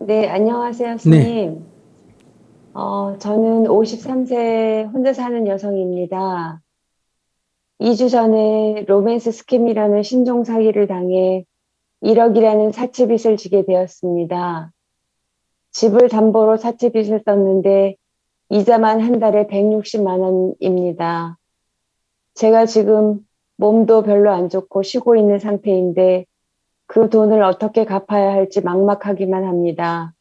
네, 안녕하세요, 네, 스님. 저는 53세 혼자 사는 여성입니다. 2주 전에 로맨스 스캠이라는 신종 사기를 당해 1억이라는 사채빚을 지게 되었습니다. 집을 담보로 사채빚을 썼는데 이자만 한 달에 160만 원입니다. 제가 지금 몸도 별로 안 좋고 쉬고 있는 상태인데 그 돈을 어떻게 갚아야 할지 막막하기만 합니다.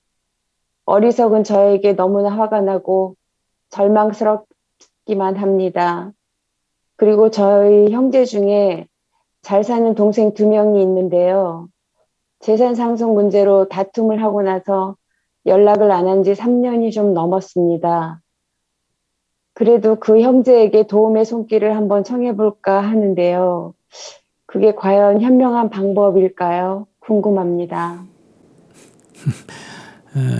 어리석은 저에게 너무나 화가 나고 절망스럽기만 합니다. 그리고 저희 형제 중에 잘 사는 동생 두 명이 있는데요. 재산 상속 문제로 다툼을 하고 나서 연락을 안 한 지 3년이 좀 넘었습니다. 그래도 그 형제에게 도움의 손길을 한번 청해볼까 하는데요. 그게 과연 현명한 방법일까요? 궁금합니다.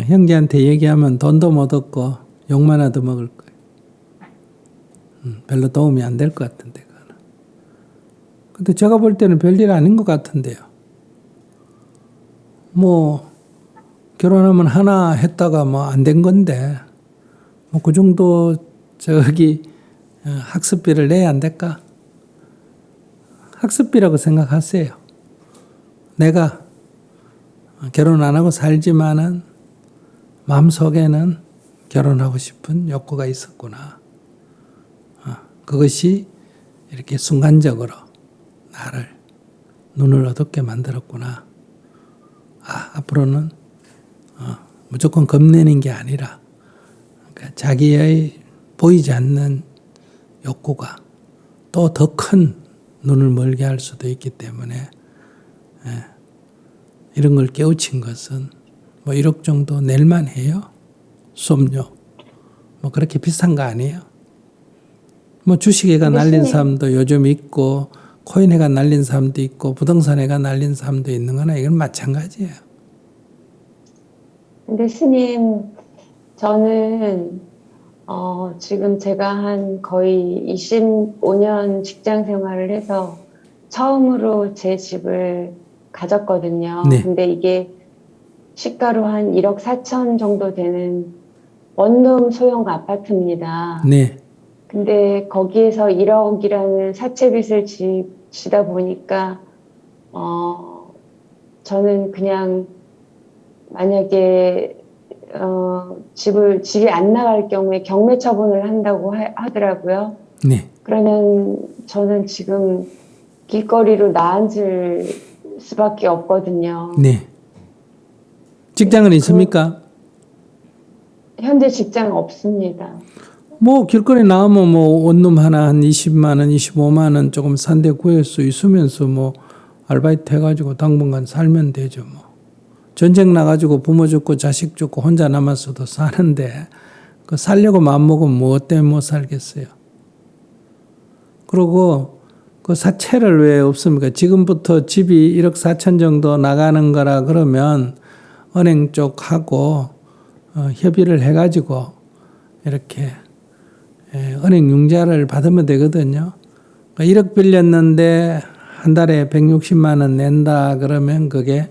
형제한테 얘기하면 돈도 못 얻고 욕만 하도 먹을 거예요. 별로 도움이 안 될 것 같은데, 그거는. 근데 제가 볼 때는 별일 아닌 것 같은데요. 뭐, 결혼하면 하나 했다가 뭐 안 된 건데, 뭐 그 정도 학습비를 내야 안 될까? 학습비라고 생각하세요. 내가 결혼 안 하고 살지만은 마음속에는 결혼하고 싶은 욕구가 있었구나. 그것이 이렇게 순간적으로 나를 눈을 어둡게 만들었구나. 앞으로는 무조건 겁내는 게 아니라 그러니까 자기의 보이지 않는 욕구가 또 더 큰 눈을 멀게 할 수도 있기 때문에 이런 걸 깨우친 것은 뭐 1억 정도 낼만 해요. 수업료. 뭐 그렇게 비싼 거 아니에요. 뭐 주식회가 근데 날린 스님, 사람도 요즘 있고 코인회가 날린 사람도 있고 부동산회가 날린 사람도 있는 거나 이건 마찬가지예요. 근데 스님, 저는 지금 제가 한 거의 25년 직장 생활을 해서 처음으로 제 집을 가졌거든요. 네, 근데 이게 시가로 한 1억 4천 정도 되는 원룸 소형 아파트입니다. 네, 근데 거기에서 1억이라는 사채빚을 지다 보니까, 어, 저는 그냥 만약에 집이 안 나갈 경우에 경매 처분을 한다고 하더라고요. 네, 그러면 저는 지금 길거리로 나앉을 수밖에 없거든요. 네. 직장은 그, 있습니까? 현재 직장 없습니다. 뭐 길거리 나오면 뭐 원룸 하나 한 20만 원, 25만 원 조금 싼 데 구할 수 있으면서 뭐 아르바이트 해가지고 당분간 살면 되죠 뭐. 전쟁 나가지고 부모 죽고 자식 죽고 혼자 남았어도 사는데 그 살려고 마음먹으면 뭐 때문에 못 살겠어요. 그리고 그 사채를 왜 없습니까? 지금부터 집이 1억 4천 정도 나가는 거라 그러면 은행 쪽하고 협의를 해가지고 이렇게 은행 융자를 받으면 되거든요. 그러니까 1억 빌렸는데 한 달에 160만 원 낸다 그러면 그게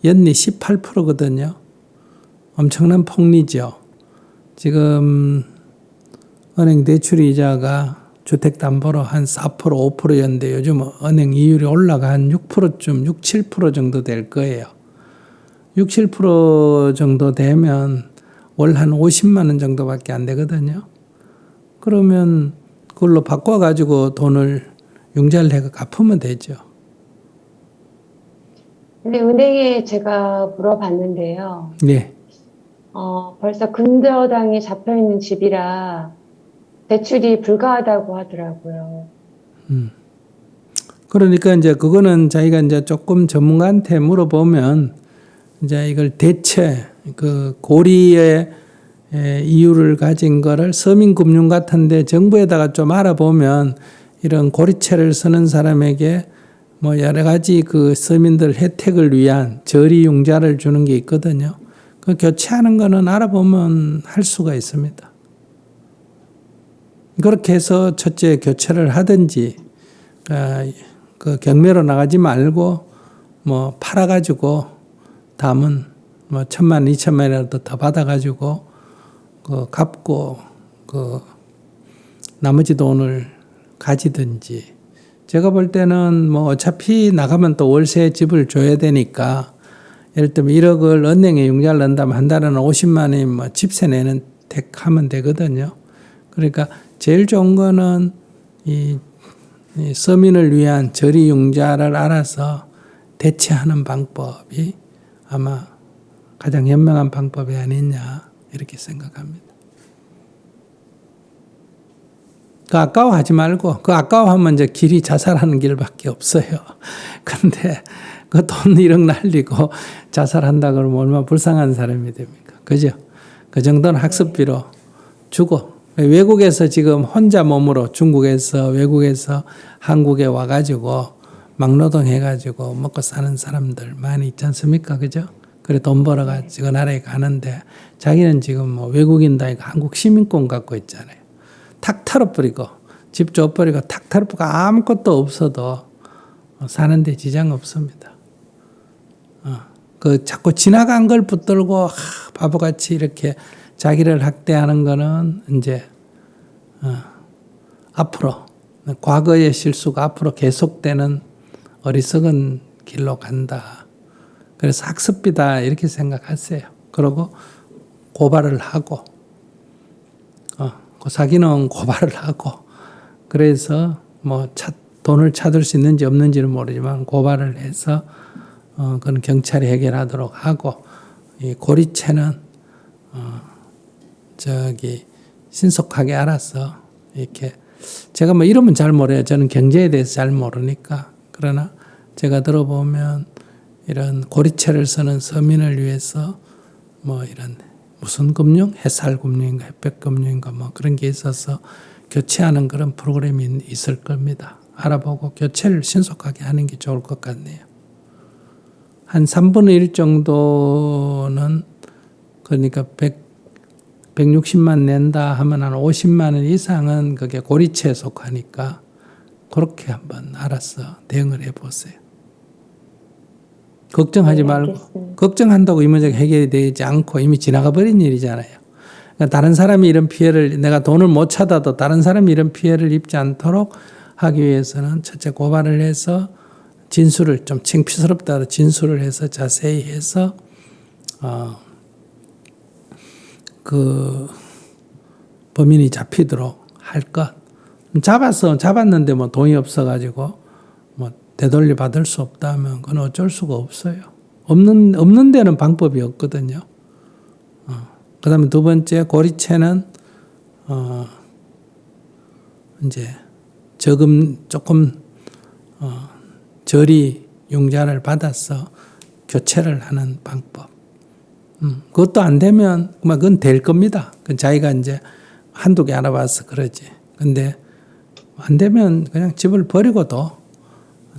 연리 18%거든요. 엄청난 폭리죠. 지금 은행 대출 이자가 주택담보로 한 4%, 5%였는데 요즘 은행 이율이 올라가 한 6%쯤, 6, 7% 정도 될 거예요. 6, 7% 정도 되면 월 한 50만 원 정도밖에 안 되거든요. 그러면 그걸로 바꿔가지고 돈을 융자를 해서 갚으면 되죠. 근데 은행에 제가 물어봤는데요. 네. 벌써 근저당이 잡혀 있는 집이라 대출이 불가하다고 하더라고요. 그러니까 이제 그거는 자기가 이제 조금 전문가한테 물어보면 이제 이걸 대체 그 고리의 이유를 가진 거를 서민금융 같은데 정부에다가 좀 알아보면 이런 고리채를 쓰는 사람에게 뭐 여러 가지 그 서민들 혜택을 위한 저리융자를 주는 게 있거든요. 그 교체하는 거는 알아보면 할 수가 있습니다. 그렇게 해서 첫째 교체를 하든지 그 경매로 나가지 말고 뭐 팔아가지고 담은 뭐 1,000만, 2,000만이라도 더 받아가지고 그 갚고 그 나머지 돈을 가지든지. 제가 볼 때는 뭐 어차피 나가면 또 월세 집을 줘야 되니까 예를 들면 1억을 은행에 융자를 넣는다면 한 달에는 50만 원이 뭐 집세 내는 댁 하면 되거든요. 그러니까 제일 좋은 거는 이 서민을 위한 저리 융자를 알아서 대체하는 방법이 아마 가장 현명한 방법이 아니냐 이렇게 생각합니다. 그 아까워하지 말고 그 아까워하면 이제 길이 자살하는 길밖에 없어요. 근데 그 돈 1억 날리고 자살한다 그러면 얼마나 불쌍한 사람이 됩니까? 그죠? 그 정도는 학습비로 주고 외국에서 지금 혼자 몸으로 중국에서 외국에서 한국에 와가지고 막노동 해가지고 먹고 사는 사람들 많이 있지 않습니까? 그죠? 그래 돈 벌어가지고 나라에 가는데 자기는 지금 뭐 외국인도 아니고 한국 시민권 갖고 있잖아요. 탁 털어버리고 집 줘버리고 탁 털어버리고 아무것도 없어도 사는데 지장 없습니다. 그 자꾸 지나간 걸 붙들고 바보같이 이렇게 자기를 학대하는 거는 이제 앞으로 과거의 실수가 앞으로 계속되는 어리석은 길로 간다. 그래서 학습비다 이렇게 생각하세요. 그리고 고발을 하고 그 사기는 고발을 하고 그래서 뭐 돈을 찾을 수 있는지 없는지는 모르지만 고발을 해서 그건 경찰이 해결하도록 하고 이 고리채는 신속하게 알아서 이렇게 제가 뭐 이름은 잘 모르요. 저는 경제에 대해서 잘 모르니까. 그러나 제가 들어보면 이런 고리채를 쓰는 서민을 위해서 뭐 이런 무슨 금융? 해살금융인가 햇볕금융인가 뭐 그런 게 있어서 교체하는 그런 프로그램이 있을 겁니다. 알아보고 교체를 신속하게 하는 게 좋을 것 같네요. 한 3분의 1 정도는 그러니까 160만 낸다 하면 한 50만 원 이상은 그게 고리채에 속하니까 그렇게 한번 알아서 대응을 해보세요. 걱정하지 말고 알겠습니다. 걱정한다고 이 문제가 해결이 되지 않고 이미 지나가 버린 일이잖아요. 그러니까 다른 사람이 이런 피해를 내가 돈을 못 찾아도 다른 사람이 이런 피해를 입지 않도록 하기 위해서는 첫째 고발을 해서 진술을 좀 창피스럽다도 진술을 해서 자세히 해서 그 범인이 잡히도록 할 것. 잡았는데 뭐 돈이 없어가지고 뭐 되돌려 받을 수 없다면 그건 어쩔 수가 없어요. 없는 데는 방법이 없거든요. 그다음에 두 번째 고리채는 이제 조금 저리 융자를 받아서 교체를 하는 방법. 그것도 안 되면 그건 될 겁니다. 그건 자기가 이제 한두 개 알아봐서 그러지. 근데 안 되면 그냥 집을 버리고도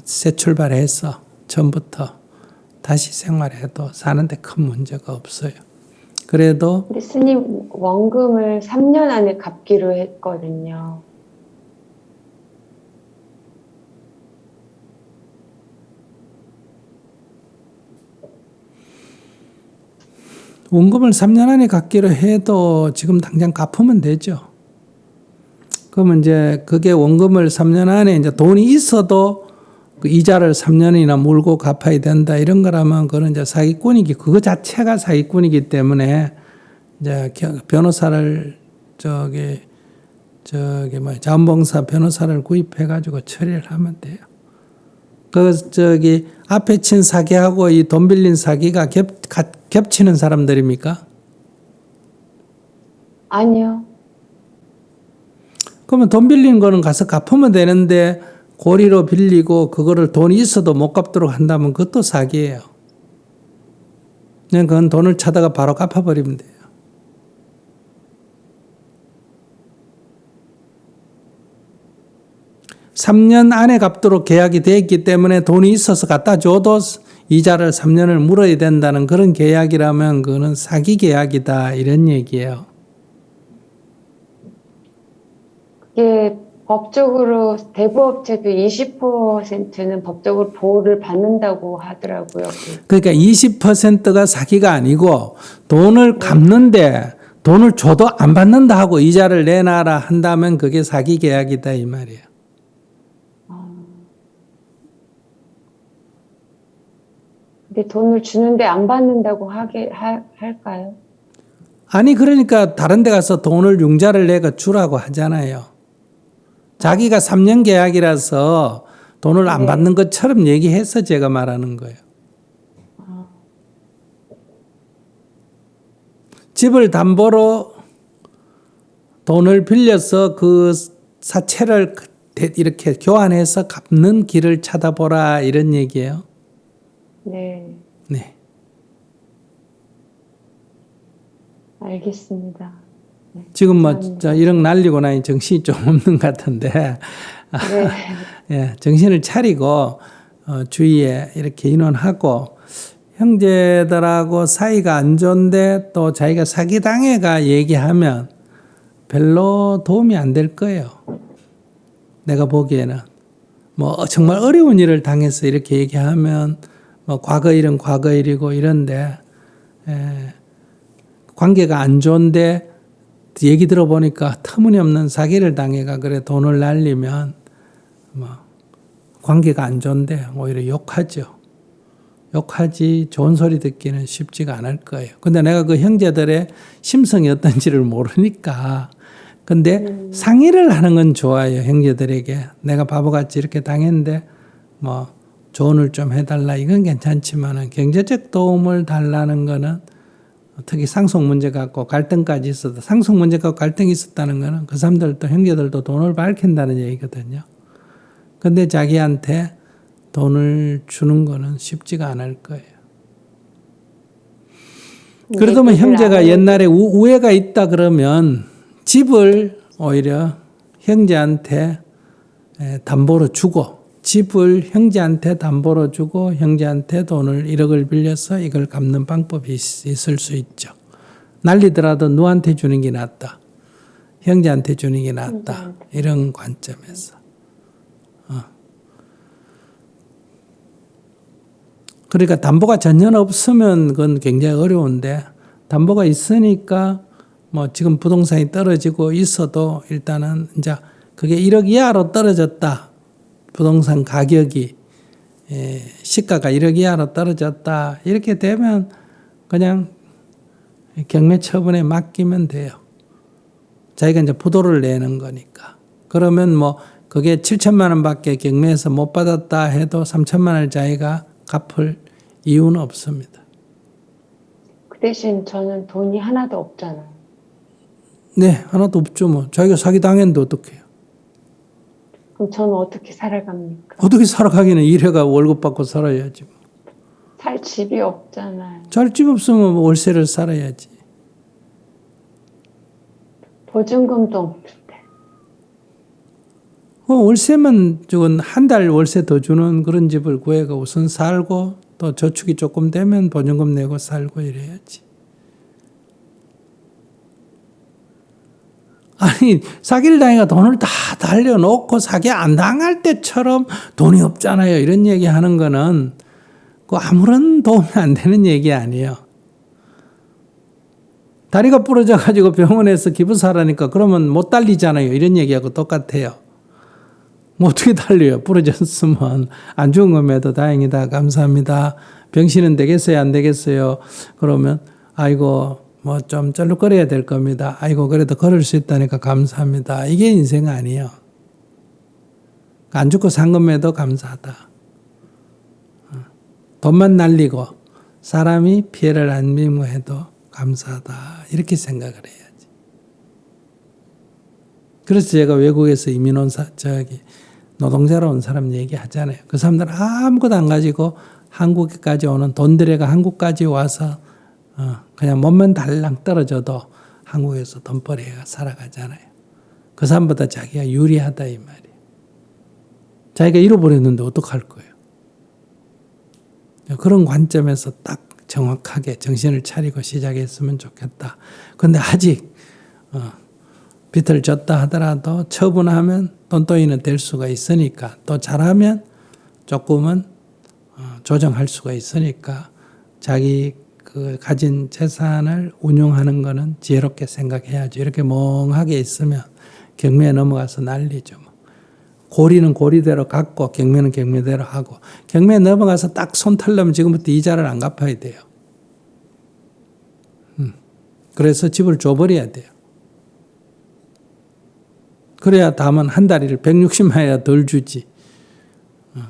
새 출발해서 처음부터 다시 생활해도 사는데 큰 문제가 없어요. 그래도 우리 스님 원금을 3년 안에 갚기로 했거든요. 원금을 3년 안에 갚기로 해도 지금 당장 갚으면 되죠. 그러면 이제 그게 원금을 3년 안에 이제 돈이 있어도 그 이자를 3년이나 물고 갚아야 된다 이런 거라면 그건 이제 사기꾼이기 그거 자체가 사기꾼이기 때문에 이제 변호사를 자원봉사 변호사를 구입해 가지고 처리를 하면 돼요. 앞에 친 사기하고 이 돈 빌린 사기가 겹치는 사람들입니까? 아니요. 그러면 돈 빌린 거는 가서 갚으면 되는데 고리로 빌리고 그거를 돈이 있어도 못 갚도록 한다면 그것도 사기예요. 그냥 그건 돈을 찾아가 바로 갚아버리면 돼요. (3년) 안에 갚도록 계약이 되어 있기 때문에 돈이 있어서 갖다 줘도 이자를 3년을 물어야 된다는 그런 계약이라면 그거는 사기 계약이다 이런 얘기예요. 그게 법적으로 대부업체도 20%는 법적으로 보호를 받는다고 하더라고요. 그러니까 20%가 사기가 아니고 돈을 갚는데 돈을 줘도 안 받는다 하고 이자를 내놔라 한다면 그게 사기 계약이다 이 말이에요. 근데 돈을 주는데 안 받는다고 할까요? 아니 그러니까 다른 데 가서 돈을 융자를 내가 주라고 하잖아요. 자기가 3년 계약이라서 돈을 안 네. 받는 것처럼 얘기해서 제가 말하는 거예요. 집을 담보로 돈을 빌려서 그 사채를 이렇게 교환해서 갚는 길을 찾아보라 이런 얘기예요. 네, 네. 알겠습니다. 네, 지금 뭐 감사합니다. 1억 날리고 나니 정신이 좀 없는 것 같은데 네, 예, 정신을 차리고 주위에 이렇게 인원하고 형제들하고 사이가 안 좋은데 또 자기가 사기당해가 얘기하면 별로 도움이 안 될 거예요. 내가 보기에는. 뭐 정말 어려운 일을 당해서 이렇게 얘기하면 뭐 과거 일은 과거 일이고 이런데 관계가 안 좋은데 얘기 들어보니까 터무니없는 사기를 당해가 그래 돈을 날리면 뭐 관계가 안 좋은데 오히려 욕하죠. 욕하지 좋은 소리 듣기는 쉽지가 않을 거예요. 근데 내가 그 형제들의 심성이 어떤지를 모르니까. 근데 상의를 하는 건 좋아요. 형제들에게. 내가 바보같이 이렇게 당했는데 뭐 조언을 좀 해달라. 이건 괜찮지만은 경제적 도움을 달라는 거는 특히 상속 문제 갖고 갈등까지 있어도 상속 문제 갖고 갈등이 있었다는 거는 그 사람들도 형제들도 돈을 밝힌다는 얘기거든요. 근데 자기한테 돈을 주는 거는 쉽지가 않을 거예요. 그래도 뭐 형제가 옛날에 우애가 있다 그러면 집을 오히려 형제한테 담보로 주고 집을 형제한테 담보로 주고 형제한테 돈을 1억을 빌려서 이걸 갚는 방법이 있을 수 있죠. 날리더라도 누구한테 주는 게 낫다. 형제한테 주는 게 낫다. 이런 관점에서. 그러니까 담보가 전혀 없으면 그건 굉장히 어려운데 담보가 있으니까 뭐 지금 부동산이 떨어지고 있어도 일단은 이제 그게 1억 이하로 떨어졌다. 부동산 가격이 시가가 1억 이하로 떨어졌다. 이렇게 되면 그냥 경매 처분에 맡기면 돼요. 자기가 이제 부도를 내는 거니까. 그러면 뭐 그게 7천만 원밖에 경매에서 못 받았다 해도 3천만 원을 자기가 갚을 이유는 없습니다. 그 대신 저는 돈이 하나도 없잖아요. 네, 하나도 없죠. 뭐 자기가 사기 당했는데 어떡해요? 그럼 저는 어떻게 살아갑니까? 어떻게 살아가기는 일해가 월급 받고 살아야지. 살 집이 없잖아요. 잘 집 없으면 월세를 살아야지. 보증금도 없는데. 월세만 저건 한 달 월세 더 주는 그런 집을 구해가 우선 살고 또 저축이 조금 되면 보증금 내고 살고 이래야지. 아니 사기를 당해가 돈을 다 달려놓고 사기 안 당할 때처럼 돈이 없잖아요. 이런 얘기하는 거는 그 아무런 도움이 안 되는 얘기 아니에요. 다리가 부러져 가지고 병원에서 기부사라니까 그러면 못 달리잖아요. 이런 얘기하고 똑같아요. 뭐 어떻게 달려요? 부러졌으면 안 죽은 것에도 다행이다. 감사합니다. 병신은 되겠어요? 안 되겠어요? 그러면 아이고 뭐 좀 쩔룩거려야 될 겁니다. 아이고 그래도 걸을 수 있다니까 감사합니다. 이게 인생 아니에요. 안 죽고 산 것에도 감사하다. 돈만 날리고 사람이 피해를 안 입고 해도 감사하다. 이렇게 생각을 해야지. 그래서 제가 외국에서 이민 온 노동자로 온 사람 얘기하잖아요. 그 사람들은 아무것도 안 가지고 한국까지 오는 돈 들여가 한국까지 와서 그냥 몸만 달랑 떨어져도 한국에서 돈벌이가 살아가잖아요. 그 사람보다 자기가 유리하다 이 말이에요. 자기가 잃어버렸는데 어떡할 거예요. 그런 관점에서 딱 정확하게 정신을 차리고 시작했으면 좋겠다. 그런데 아직 빚을 졌다 하더라도 처분하면 돈또이는 될 수가 있으니까 또 잘하면 조금은 조정할 수가 있으니까 자기 그 가진 재산을 운용하는 거는 지혜롭게 생각해야죠. 이렇게 멍하게 있으면 경매에 넘어가서 난리죠. 고리는 고리대로 갖고 경매는 경매대로 하고 경매에 넘어가서 딱 손 털려면 지금부터 이자를 안 갚아야 돼요. 그래서 집을 줘버려야 돼요. 그래야 다음은 한 달을 160만이라 덜 주지.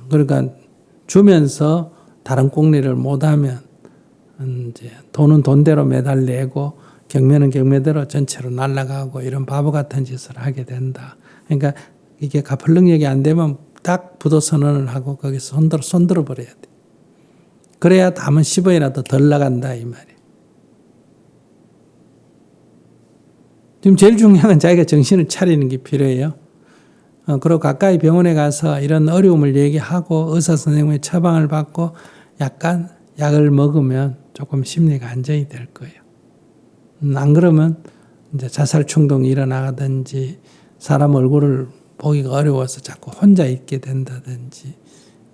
그러니까 주면서 다른 꽁리를 못하면 이제 돈은 돈대로 매달 내고 경매는 경매대로 전체로 날아가고 이런 바보 같은 짓을 하게 된다. 그러니까 이게 갚을 능력이 안 되면 딱 부도 선언을 하고 거기서 손들어 버려야 돼. 그래야 다음은 10원이라도 덜 나간다 이 말이에요. 지금 제일 중요한 건 자기가 정신을 차리는 게 필요해요. 그리고 가까이 병원에 가서 이런 어려움을 얘기하고 의사 선생님의 처방을 받고 약간 약을 먹으면 조금 심리가 안정이 될 거예요. 안 그러면 이제 자살 충동이 일어나든지 사람 얼굴을 보기가 어려워서 자꾸 혼자 있게 된다든지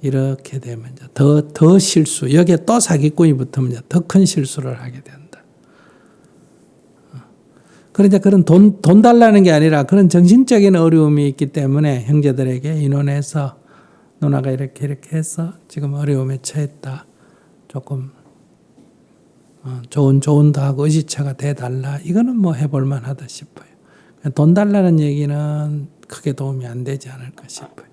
이렇게 되면 이제 더 실수, 여기에 또 사기꾼이 붙으면 더 큰 실수를 하게 된다. 그런데 그런 돈 달라는 게 아니라 그런 정신적인 어려움이 있기 때문에 형제들에게 의논해서 누나가 이렇게 해서 지금 어려움에 처했다. 조금 좋은 조언도 하고 의지처가 돼달라. 이거는 뭐 해볼 만하다 싶어요. 돈 달라는 얘기는 크게 도움이 안 되지 않을까 싶어요.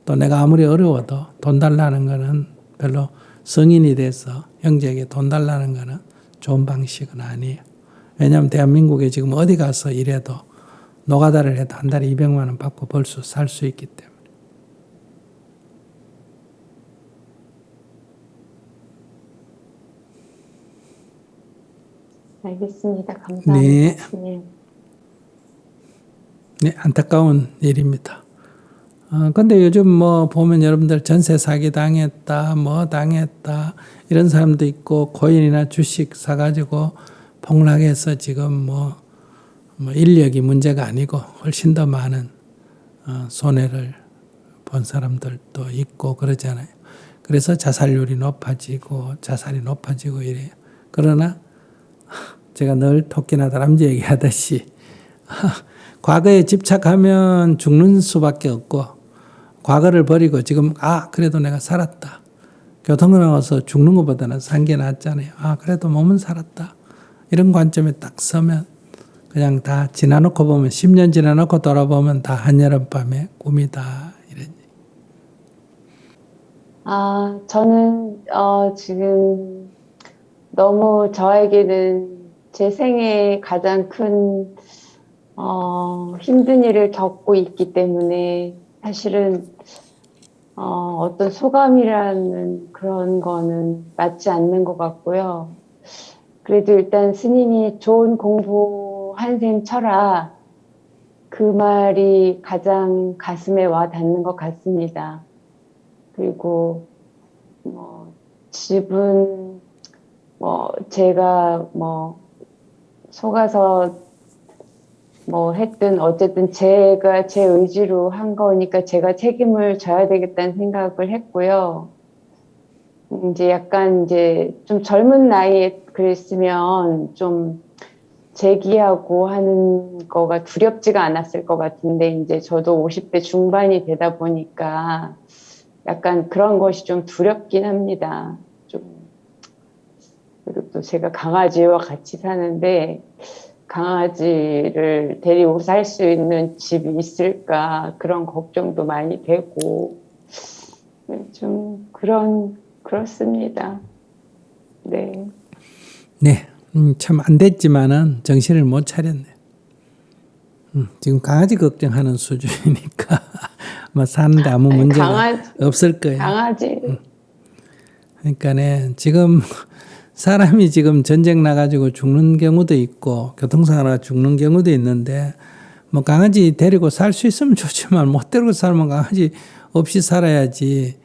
또 내가 아무리 어려워도 돈 달라는 거는 별로 성인이 돼서 형제에게 돈 달라는 거는 좋은 방식은 아니에요. 왜냐하면 대한민국에 지금 어디 가서 일해도 노가다를 해도 한 달에 200만 원 받고 벌써 살 수 있기 때문에. 알겠습니다. 감사합니다. 네. 네. 네, 안타까운 일입니다. 근데 요즘 뭐 보면 여러분들 전세 사기 당했다, 뭐 당했다, 이런 사람도 있고, 코인이나 주식 사가지고 폭락해서 지금 뭐 인력이 문제가 아니고 훨씬 더 많은 손해를 본 사람들도 있고 그러잖아요. 그래서 자살률이 높아지고 자살이 높아지고 이래요. 그러나 제가 늘 토끼나 다람쥐 얘기하듯이 과거에 집착하면 죽는 수밖에 없고 과거를 버리고 지금 그래도 내가 살았다. 교통을 나와서 죽는 것보다는 산 게 낫잖아요. 그래도 몸은 살았다. 이런 관점에 딱 서면 그냥 다 지나놓고 보면 10년 지나놓고 돌아보면 다 한여름밤의 꿈이다. 이런. 저는 지금 너무 저에게는 제 생에 가장 큰 힘든 일을 겪고 있기 때문에 사실은 어떤 소감이라는 그런 거는 맞지 않는 것 같고요. 그래도 일단 스님이 좋은 공부한 셈 쳐라. 그 말이 가장 가슴에 와 닿는 것 같습니다. 그리고 집은 제가 속아서 했든 어쨌든 제가 제 의지로 한 거니까 제가 책임을 져야 되겠다는 생각을 했고요. 이제 약간 좀 젊은 나이에 그랬으면 좀 재기하고 하는 거가 두렵지가 않았을 것 같은데 이제 저도 50대 중반이 되다 보니까 약간 그런 것이 좀 두렵긴 합니다. 그리고 또 제가 강아지와 같이 사는데 강아지를 데리고 살 수 있는 집이 있을까 그런 걱정도 많이 되고 좀 그렇습니다. 네. 네, 참 안 됐지만은 정신을 못 차렸네요. 지금 강아지 걱정하는 수준이니까 뭐 사는데 아무 문제가 없을 거예요. 강아지. 그러니까네 지금 사람이 지금 전쟁 나가지고 죽는 경우도 있고 교통사고가 죽는 경우도 있는데 뭐 강아지 데리고 살 수 있으면 좋지만 못 데리고 살면 강아지 없이 살아야지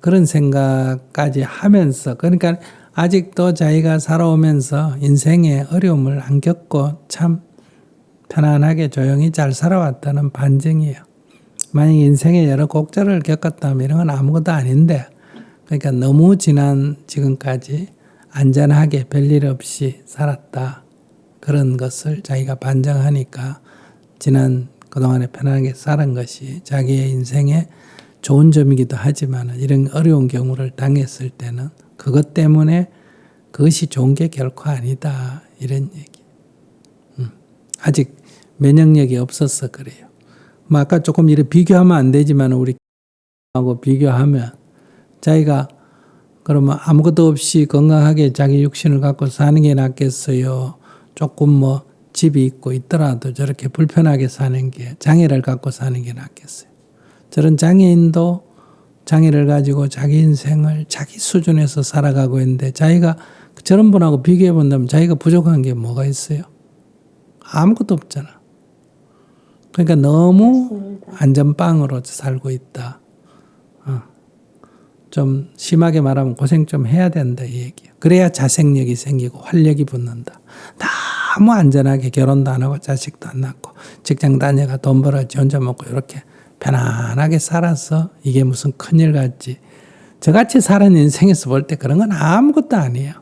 그런 생각까지 하면서 그러니까 아직도 자기가 살아오면서 인생의 어려움을 안 겪고 참 편안하게 조용히 잘 살아왔다는 반증이에요. 만약 인생에 여러 곡절을 겪었다면 이런 건 아무것도 아닌데, 그러니까 너무 지난 지금까지 안전하게 별일 없이 살았다. 그런 것을 자기가 반증하니까 지난 그동안에 편안하게 살은 것이 자기의 인생에 좋은 점이기도 하지만 이런 어려운 경우를 당했을 때는 그것 때문에 그것이 좋은 게 결코 아니다. 이런 얘기. 아직 면역력이 없어서 그래요. 뭐 아까 조금 이렇게 비교하면 안 되지만 우리 하고 비교하면 자기가 그러면 아무것도 없이 건강하게 자기 육신을 갖고 사는 게 낫겠어요. 조금 뭐 집이 있고 있더라도 저렇게 불편하게 사는 게 장애를 갖고 사는 게 낫겠어요. 저런 장애인도 장애를 가지고 자기 인생을 자기 수준에서 살아가고 있는데 자기가 저런 분하고 비교해 본다면 자기가 부족한 게 뭐가 있어요? 아무것도 없잖아. 그러니까 너무 맞습니다. 안전빵으로 살고 있다. 좀 심하게 말하면 고생 좀 해야 된다 이 얘기예요. 그래야 자생력이 생기고 활력이 붙는다. 너무 안전하게 결혼도 안 하고 자식도 안 낳고 직장 다녀가 돈 벌어 지 혼자 먹고 이렇게 편안하게 살아서 이게 무슨 큰일 같지. 저같이 사는 인생에서 볼 때 그런 건 아무것도 아니에요.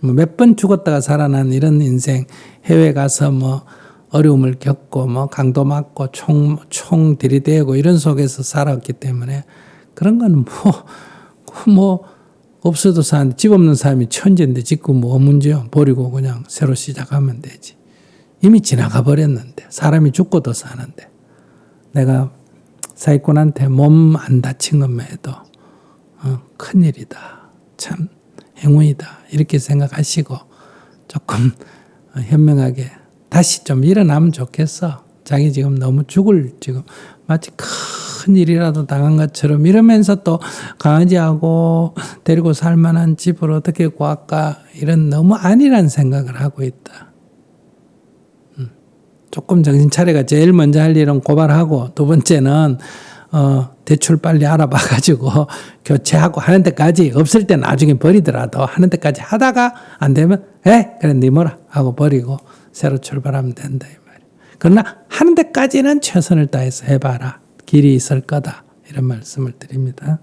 뭐 몇 번 죽었다가 살아난 이런 인생, 해외 가서 뭐 어려움을 겪고 뭐 강도 맞고 총 들이대고 이런 속에서 살았기 때문에 그런 건 뭐 없어도 사는데 집 없는 사람이 천재인데 짓고 뭐 문제요. 버리고 그냥 새로 시작하면 되지. 이미 지나가 버렸는데 사람이 죽고도 사는데 내가 사기꾼한테 몸 안 다친 것만 해도 큰일이다. 참 행운이다. 이렇게 생각하시고 조금 현명하게 다시 좀 일어나면 좋겠어. 자기 지금 너무 지금 마치 큰 일이라도 당한 것처럼 이러면서 또 강아지하고 데리고 살만한 집을 어떻게 구할까 이런 너무 안일한 생각을 하고 있다. 조금 정신 차려가 제일 먼저 할 일은 고발하고 두 번째는 대출 빨리 알아봐가지고 교체하고 하는 데까지 없을 때 나중에 버리더라도 하는 데까지 하다가 안 되면 그래 니 뭐라 하고 버리고 새로 출발하면 된다 이 말이야. 그러나 하는 데까지는 최선을 다해서 해봐라. 길이 있을 거다. 이런 말씀을 드립니다.